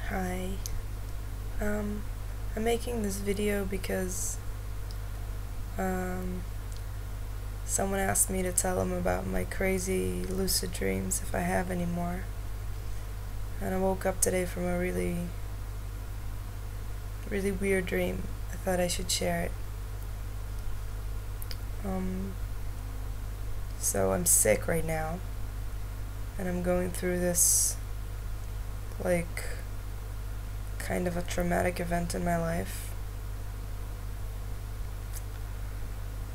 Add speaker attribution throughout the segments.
Speaker 1: Hi. I'm making this video because um, someone asked me to tell them about my crazy lucid dreams if I have any more. And I woke up today from a really weird dream. I thought I should share it. So I'm sick right now, and I'm going through this kind of a traumatic event in my life.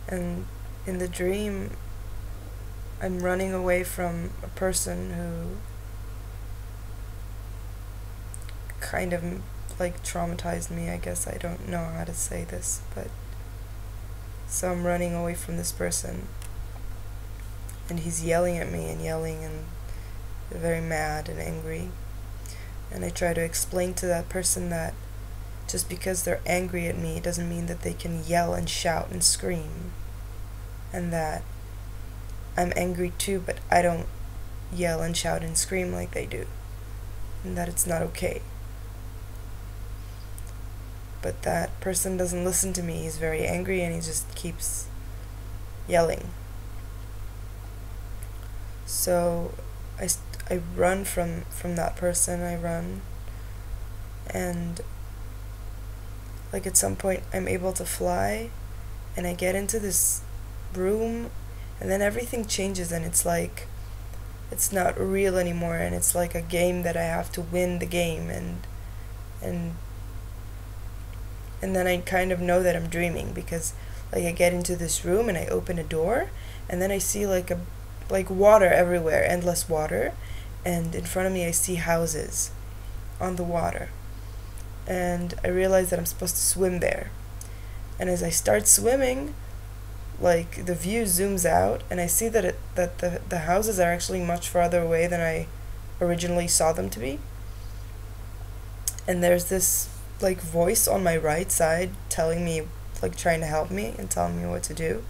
Speaker 1: And in the dream, I'm running away from a person who kind of traumatized me, I guess. I don't know how to say this, but so I'm running away from this person, and he's yelling at me and very mad and angry. And I try to explain to that person that just because they're angry at me doesn't mean that they can yell and shout and scream, and that I'm angry too, but I don't yell and shout and scream like they do, and that it's not okay. But that person doesn't listen to me. He's very angry and he just keeps yelling. So I run from that person. I run, and at some point I'm able to fly, and I get into this room, and then everything changes, and it's not real anymore, and it's like a game that I have to win the game, and then I kind of know that I'm dreaming, because I get into this room and I open a door, and then I see water everywhere, endless water, and in front of me I see houses on the water, and I realize that I'm supposed to swim there. And as I start swimming, the view zooms out, and I see that the houses are actually much farther away than I originally saw them to be. And there's this voice on my right side telling me, trying to help me and telling me what to do.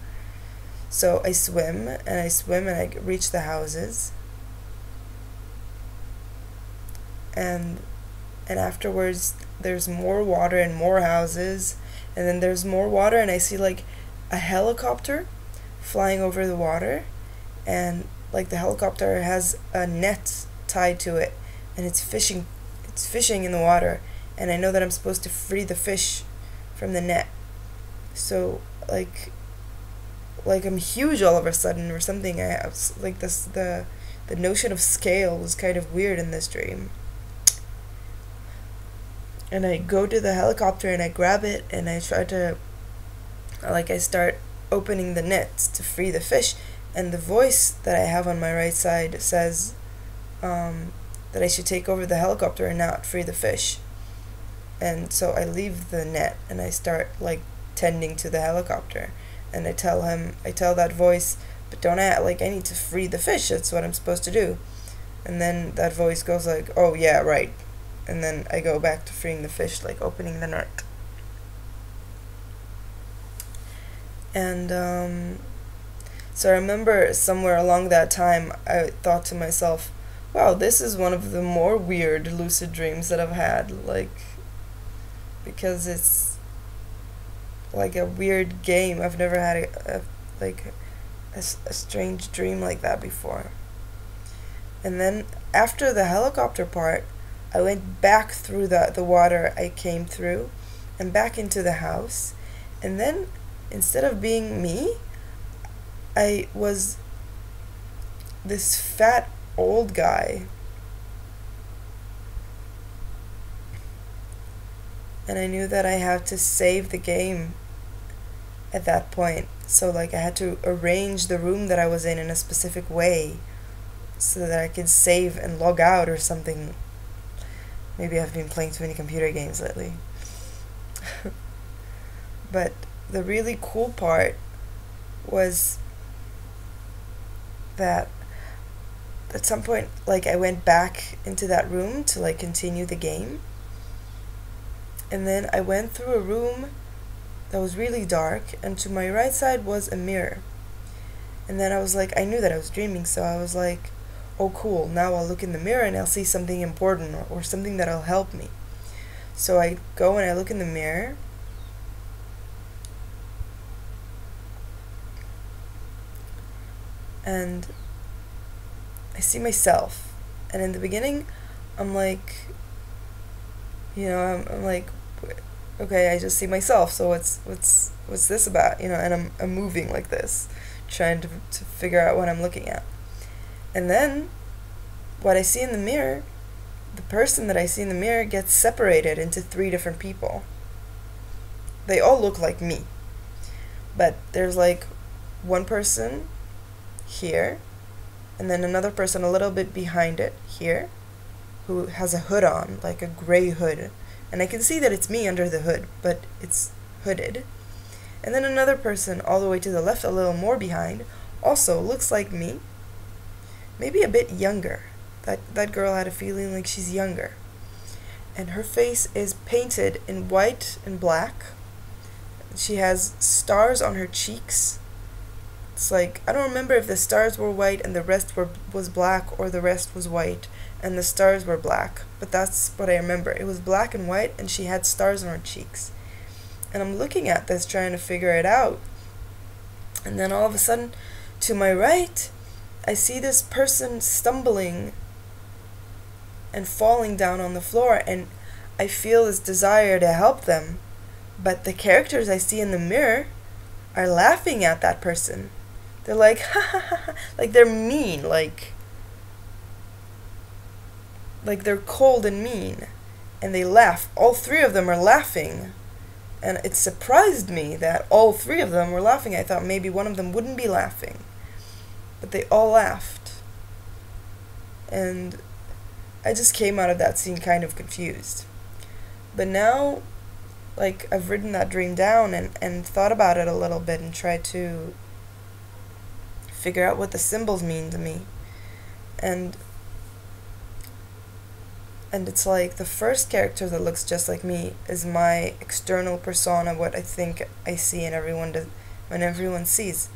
Speaker 1: So I swim and I reach the houses, and afterwards there's more water and more houses, and then there's more water, and I see a helicopter flying over the water, and the helicopter has a net tied to it, and it's fishing in the water, and I know that I'm supposed to free the fish from the net. So I'm huge all of a sudden or something. I have the notion of scale was kind of weird in this dream. And I go to the helicopter and I grab it, and I try to I start opening the net to free the fish, and the voice that I have on my right side says that I should take over the helicopter and not free the fish. And so I leave the net and I start tending to the helicopter, and I tell that voice, but don't act I need to free the fish, that's what I'm supposed to do. And then that voice goes oh yeah, right. And then I go back to freeing the fish, opening the net. And so I remember somewhere along that time I thought to myself, wow, this is one of the more weird lucid dreams that I've had, because it's a weird game. I've never had a strange dream like that before. And then after the helicopter part, I went back through the water I came through and back into the house, and then instead of being me, I was this fat old guy. And I knew that I had to save the game at that point. So I had to arrange the room that I was in a specific way so that I could save and log out or something. Maybe I've been playing too many computer games lately. But the really cool part was that at some point I went back into that room to continue the game. And then I went through a room that was really dark, and to my right side was a mirror. And then I was I knew that I was dreaming, so I was oh cool, now I'll look in the mirror and I'll see something important, or something that'll help me. So I go and I look in the mirror, and I see myself. And in the beginning, I'm like, I'm like, okay, I just see myself. So what's this about? And I'm moving like this, trying to figure out what I'm looking at. And then, what I see in the mirror, the person that I see in the mirror gets separated into 3 different people. They all look like me, but there's like one person here, and then another person a little bit behind it here, who has a hood on, like a gray hood, and I can see that it's me under the hood, but it's hooded. And then another person all the way to the left, a little more behind, also looks like me, maybe a bit younger. That girl had a feeling like she's younger. And her face is painted in white and black. She has stars on her cheeks. It's like, I don't remember if the stars were white and the rest was black, or the rest was white and the stars were black. But that's what I remember. It was black and white, and she had stars on her cheeks. And I'm looking at this, trying to figure it out. And then all of a sudden, to my right, I see this person stumbling and falling down on the floor, and I feel this desire to help them, but the characters I see in the mirror are laughing at that person. They're like, ha ha ha, like they're mean, like they're cold and mean, and they laugh. All 3 of them are laughing, and it surprised me that all 3 of them were laughing. I thought maybe one of them wouldn't be laughing, but they all laughed. And I just came out of that scene kind of confused. But now, like, I've written that dream down and thought about it a little bit and tried to figure out what the symbols mean to me. And it's like the first character that looks just like me is my external persona, what I think I see and when everyone sees.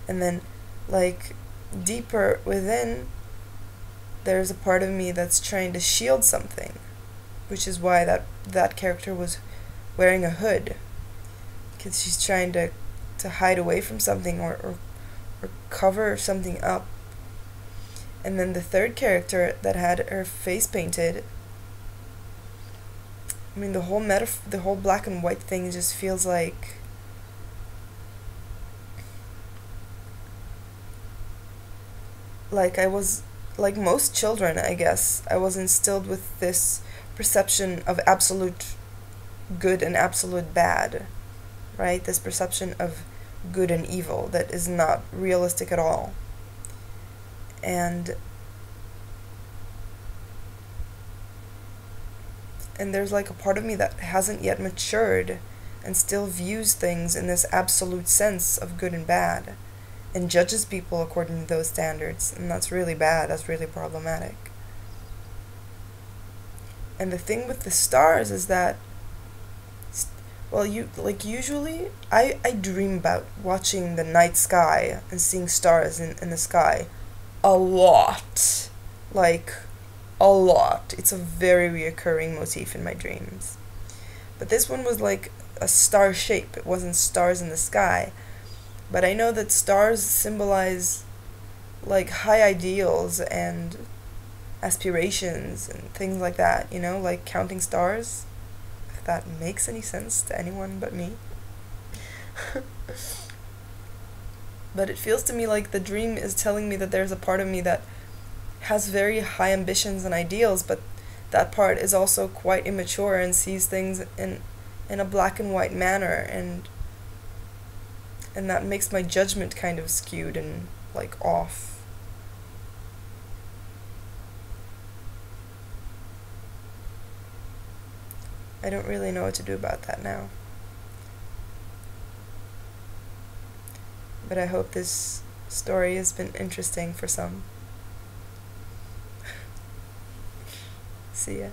Speaker 1: And then, like, deeper within, there's a part of me that's trying to shield something, which is why that character was wearing a hood, because she's trying to hide away from something, or cover something up. And then the third character that had her face painted, I mean, the whole black and white thing just feels like I was, like most children, I guess, I was instilled with this perception of absolute good and absolute bad, right? This perception of good and evil that is not realistic at all. And there's like a part of me that hasn't yet matured and still views things in this absolute sense of good and bad, and judges people according to those standards, and that's really bad. That's really problematic. And the thing with the stars is that, well, usually I dream about watching the night sky and seeing stars in the sky a lot, like a lot. It's a very reoccurring motif in my dreams. But this one was like a star shape. It wasn't stars in the sky. But I know that stars symbolize like high ideals and aspirations and things like that, like counting stars. If that makes any sense to anyone but me. But it feels to me like the dream is telling me that there's a part of me that has very high ambitions and ideals, but that part is also quite immature and sees things in a black and white manner, and that makes my judgment kind of skewed and like off. I don't really know what to do about that now. But I hope this story has been interesting for some. See ya.